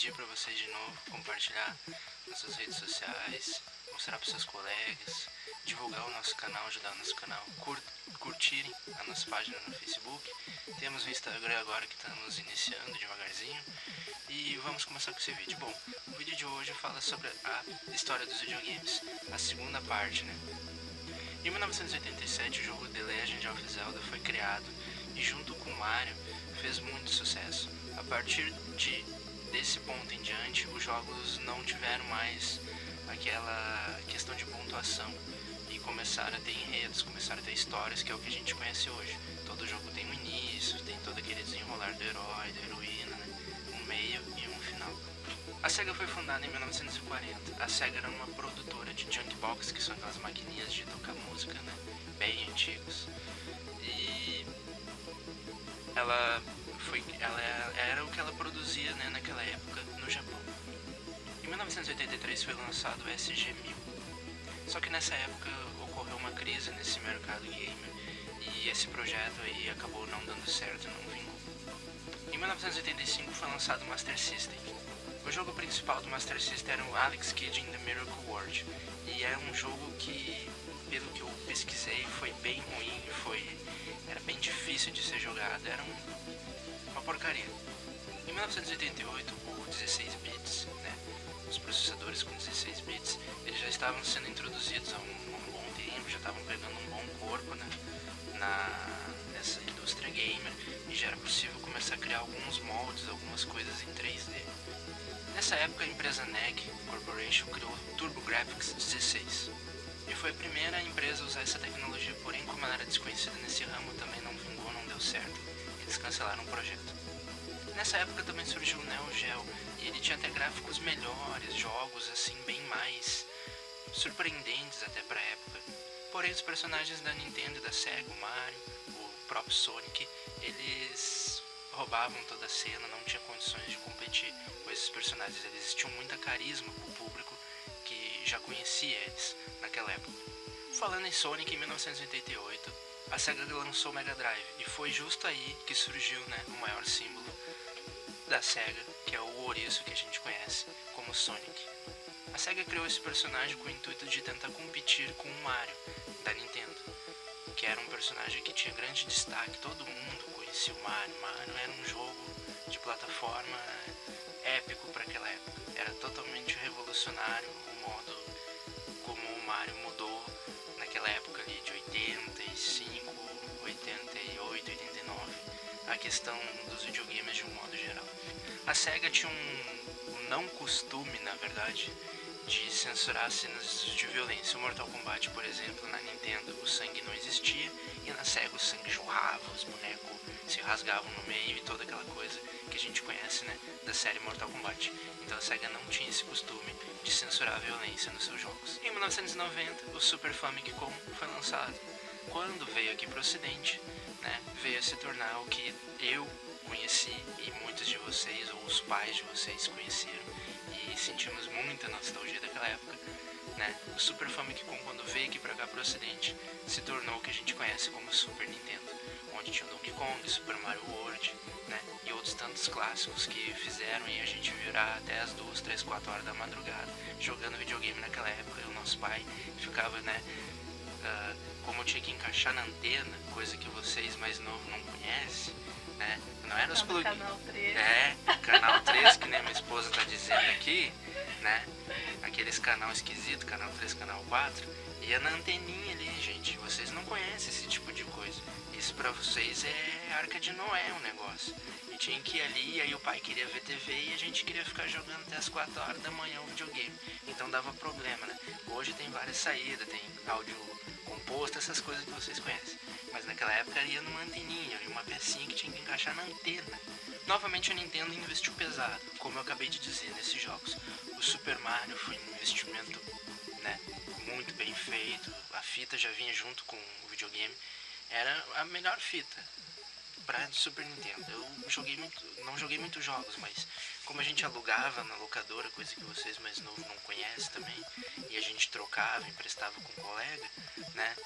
pedir para vocês de novo compartilhar nas suas redes sociais, mostrar para seus colegas, divulgar o nosso canal, ajudar o nosso canal, curtirem a nossa página no Facebook. Temos o Instagram agora que estamos iniciando devagarzinho. E vamos começar com esse vídeo. Bom, o vídeo de hoje fala sobre a história dos videogames, a segunda parte, né? Em 1987, o jogo The Legend of Zelda foi criado e junto com Mario fez muito sucesso. A partir desse ponto em diante, os jogos não tiveram mais aquela questão de pontuação e começaram a ter enredos, começaram a ter histórias, que é o que a gente conhece hoje. Todo jogo tem um início, tem todo aquele desenrolar do herói, da heroína, né? Um meio e um final. A SEGA foi fundada em 1940. A SEGA era uma produtora de jukebox, que são aquelas maquininhas de tocar música, né? Bem antigos. E ela era o que ela produzia, né, naquela época no Japão. Em 1983 foi lançado o SG-1000. Só que nessa época ocorreu uma crise nesse mercado gamer e esse projeto aí acabou não dando certo, não vingou. Em 1985 foi lançado o Master System. O jogo principal do Master System era o Alex Kidd in the Miracle World, e é um jogo que, pelo que eu pesquisei, foi bem ruim, era bem difícil de ser jogado, era uma porcaria. Em 1988, o 16 bits, né, os processadores com 16 bits, eles já estavam sendo introduzidos há um bom tempo, já estavam pegando um bom corpo, né, nessa indústria gamer, e já era possível começar a criar alguns moldes, algumas coisas em 3D. Nessa época, a empresa NEC Corporation criou o TurboGrafx 16 e foi a primeira empresa a usar essa tecnologia, porém, como ela era desconhecida nesse ramo, também não vingou, não deu certo. Eles cancelaram o projeto. Nessa época também surgiu o Neo Geo e ele tinha até gráficos melhores, jogos assim bem mais surpreendentes até pra época. Porém, os personagens da Nintendo e da SEGA, o Mario, o próprio Sonic, eles roubavam toda a cena, não tinha condições de competir com esses personagens. Eles tinham muita carisma pro público que já conhecia eles naquela época. Falando em Sonic, em 1988, a SEGA lançou o Mega Drive e foi justo aí que surgiu, né, o maior símbolo da SEGA, que é o ouriço que a gente conhece como Sonic. A SEGA criou esse personagem com o intuito de tentar competir com o Mario da Nintendo, que era um personagem que tinha grande destaque, todo mundo conhecia o Mario. Mario era um jogo de plataforma épico para aquela época. Era totalmente revolucionário o modo como o Mario mudou naquela época ali de 85, 88, 89, a questão dos videogames de um modo geral. A SEGA tinha um não costume, na verdade, de censurar cenas de violência. O Mortal Kombat, por exemplo, na Nintendo o sangue não existia, e na SEGA o sangue jorrava, os bonecos se rasgavam no meio e toda aquela coisa que a gente conhece, né, da série Mortal Kombat. Então a SEGA não tinha esse costume de censurar a violência nos seus jogos. Em 1990, o Super Famicom foi lançado. Quando veio aqui para o ocidente, né, veio a se tornar o que eu conheci e muitos de vocês, ou os pais de vocês, conheceram, e sentimos muita nostalgia daquela época, né? O Super Famicom, quando veio aqui pra cá pro ocidente, se tornou o que a gente conhece como Super Nintendo, onde tinha o Donkey Kong, Super Mario World, né, e outros tantos clássicos que fizeram a gente virar até as 2, 3, 4 horas da madrugada jogando videogame naquela época. E o nosso pai ficava, né, como eu tinha que encaixar na antena, coisa que vocês mais novos não conhecem, né? Não era os plugins. Canal 3. Canal 3, que nem minha esposa tá dizendo aqui, né? Aqueles canal esquisito, canal 3, canal 4. Ia na anteninha ali, gente. Vocês não conhecem esse tipo de coisa. Isso pra vocês é Arca de Noé, um negócio. E tinha que ir ali, e aí o pai queria ver TV e a gente queria ficar jogando até as 4 horas da manhã o videogame. Então dava problema, né? Hoje tem várias saídas, tem áudio composto, essas coisas que vocês conhecem. Mas naquela época ia numa anteninha, uma pecinha que tinha que encaixar na antena. Novamente a Nintendo investiu pesado, como eu acabei de dizer, nesses jogos. O Super Mario foi um investimento, né, muito bem feito. A fita já vinha junto com o videogame. Era a melhor fita para Super Nintendo. Eu não joguei muitos jogos, mas como a gente alugava na locadora, coisa que vocês mais novos não conhecem também, e a gente trocava, emprestava com um colega, né?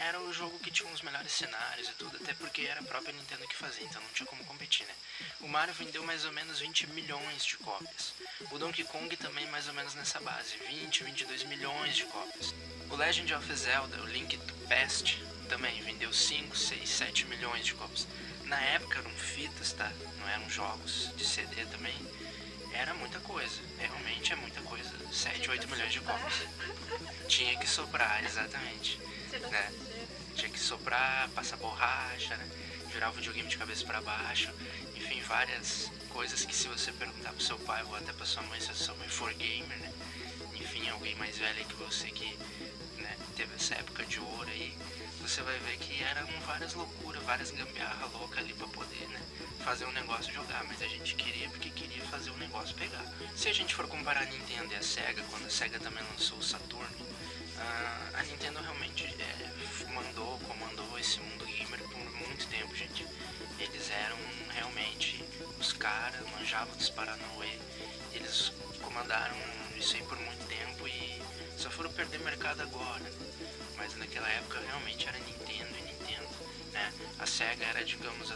Era o jogo que tinha os melhores cenários e tudo, até porque era a própria Nintendo que fazia, então não tinha como competir, né? O Mario vendeu mais ou menos 20 milhões de cópias. O Donkey Kong também mais ou menos nessa base, 20, 22 milhões de cópias. O Legend of Zelda, o Link to Past, também vendeu 5, 6, 7 milhões de cópias. Na época eram fitas, tá? Não eram jogos de CD também. Era muita coisa, realmente é muita coisa. 7, 8 milhões de cópias. Tinha que soprar, exatamente. Né? Tinha que soprar, passar borracha, né? Virar o videogame de cabeça para baixo. Enfim, várias coisas que se você perguntar pro seu pai ou até pra sua mãe, se a sua mãe for gamer, né? Enfim, alguém mais velho que você que, né, teve essa época de ouro aí, você vai ver que eram várias loucuras, várias gambiarra louca ali pra poder, né, fazer um negócio jogar, mas a gente queria porque queria fazer um negócio pegar. Se a gente for comparar a Nintendo e a Sega, quando a Sega também lançou o Saturn, a Nintendo realmente comandou esse mundo gamer por muito tempo, gente. Eles eram realmente os caras, manjavam dos Paranauê, eles comandaram isso aí por muito tempo e só foram perder mercado agora. Mas naquela época realmente era Nintendo e Nintendo, né? A Sega era, digamos,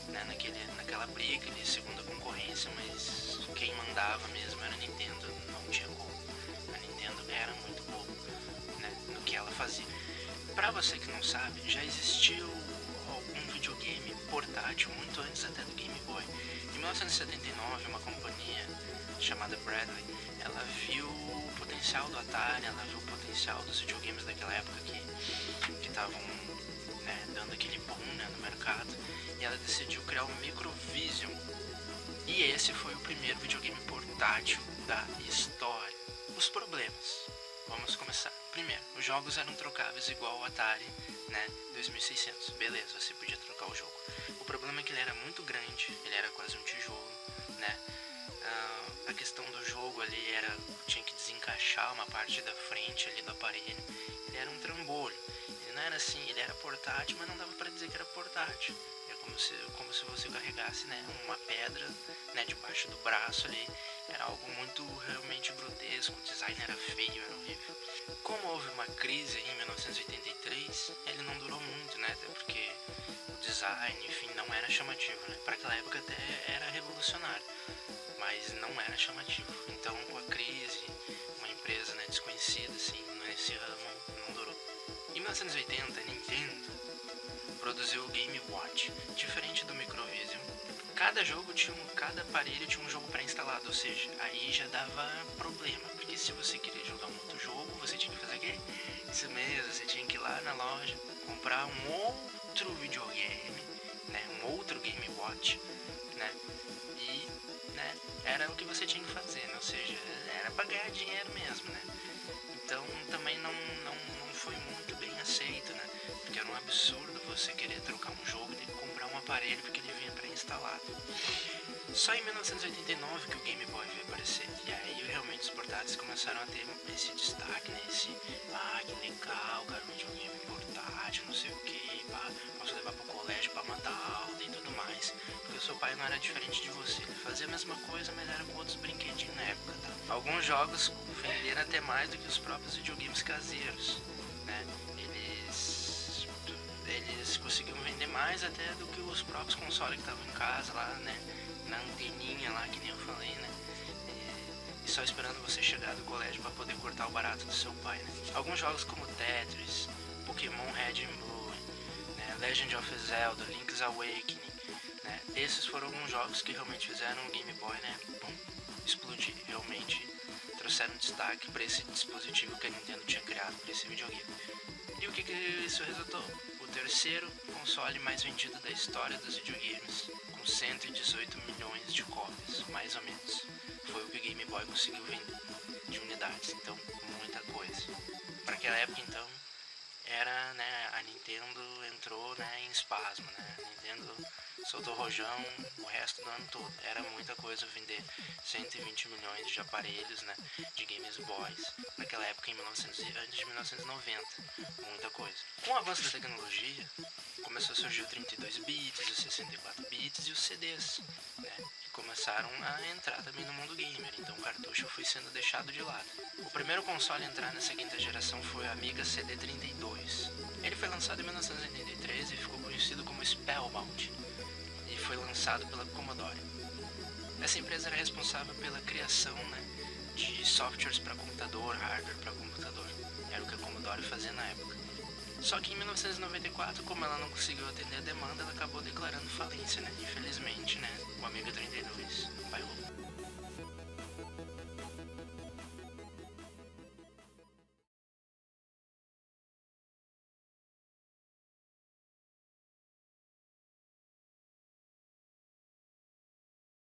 né, naquela briga de segunda concorrência, mas quem mandava mesmo era a Nintendo, não tinha como. A Nintendo era muito boa, né, no que ela fazia. Pra você que não sabe, já existiu algum videogame portátil muito antes até do Game Boy. Em 1979, uma companhia chamada Bradley, ela viu o potencial do Atari, ela viu o potencial dos videogames daquela época que estavam, né, dando aquele boom, né, no mercado, e ela decidiu criar o Microvision. E esse foi o primeiro videogame portátil da história. Os problemas. Vamos começar. Primeiro, os jogos eram trocáveis igual o Atari, né, 2600. Beleza, você podia trocar o jogo. O problema é que ele era muito grande, ele era quase um tijolo, né? A questão do jogo ali tinha que desencaixar uma parte da frente ali do aparelho. Ele era um trambolho. Ele não era assim, ele era portátil, mas não dava pra dizer que era portátil. É como se você carregasse, né, uma pedra, né, debaixo do braço ali. Era algo muito realmente grotesco, o design era feio, era horrível. Como houve uma crise em 1983, ele não durou muito, né, até porque o design, enfim, não era chamativo, né. Para aquela época até era revolucionário, mas não era chamativo. Então, com a crise, uma empresa, né, desconhecida assim, nesse ramo, não durou. Em 1980, a Nintendo produziu o Game Watch. Diferente do Microvision, cada aparelho tinha um jogo pré-instalado, ou seja, aí já dava problema, porque se você queria jogar um outro jogo, você tinha que fazer o quê? Isso mesmo, você tinha que ir lá na loja, comprar um outro videogame, né, um outro Game Watch, né, e, né, era o que você tinha que fazer, né? Ou seja, era pra ganhar dinheiro mesmo, né? Então também não foi muito bem aceito, né? Porque era um absurdo você querer trocar um jogo e ter que comprar um aparelho porque ele vinha pré-instalado. Só em 1989 que o Game Boy veio aparecer. E aí realmente os portáteis começaram a ter esse destaque, né? Que legal, cara, um videogame portátil, não sei o que, posso levar pro colégio pra matar aula e tudo mais. Porque o seu pai não era diferente de você, ele fazia a mesma coisa, mas era com outros brinquedinhos na época, tá? Alguns jogos venderam até mais do que os próprios videogames caseiros, né? Eles conseguiam vender mais até do que os próprios consoles que estavam em casa lá, né? Na anteninha lá, que nem eu falei, né? E só esperando você chegar do colégio para poder cortar o barato do seu pai, né? Alguns jogos como Tetris, Pokémon Red and Blue, né? Legend of Zelda, Link's Awakening, né? Esses foram alguns jogos que realmente fizeram o Game Boy, né, bom, explodir, realmente trouxeram destaque para esse dispositivo que a Nintendo tinha criado para esse videogame. E o que isso resultou? O terceiro console mais vendido da história dos videogames, com 118 milhões de cópias, mais ou menos. Foi o que o Game Boy conseguiu vender de unidades, então muita coisa. Para aquela época, então, era, né, a Nintendo entrou, né, em espasmo, né? A Nintendo soltou rojão o resto do ano todo. Era muita coisa vender 120 milhões de aparelhos, né, de Games Boys naquela época, antes de 1990. Muita coisa. Com o avanço da tecnologia, começou a surgir o 32 bits, o 64 bits e os CDs, né? começaram a entrar também no mundo gamer, então o cartucho foi sendo deixado de lado. O primeiro console a entrar nessa quinta geração foi o Amiga CD32. Ele foi lançado em 1983 e ficou conhecido como Spellbound, e foi lançado pela Commodore. Essa empresa era responsável pela criação, de softwares para computador, hardware para computador. Era o que a Commodore fazia na época. Só que em 1994, como ela não conseguiu atender a demanda, ela acabou declarando falência, Infelizmente, o Amiga 32 bailou.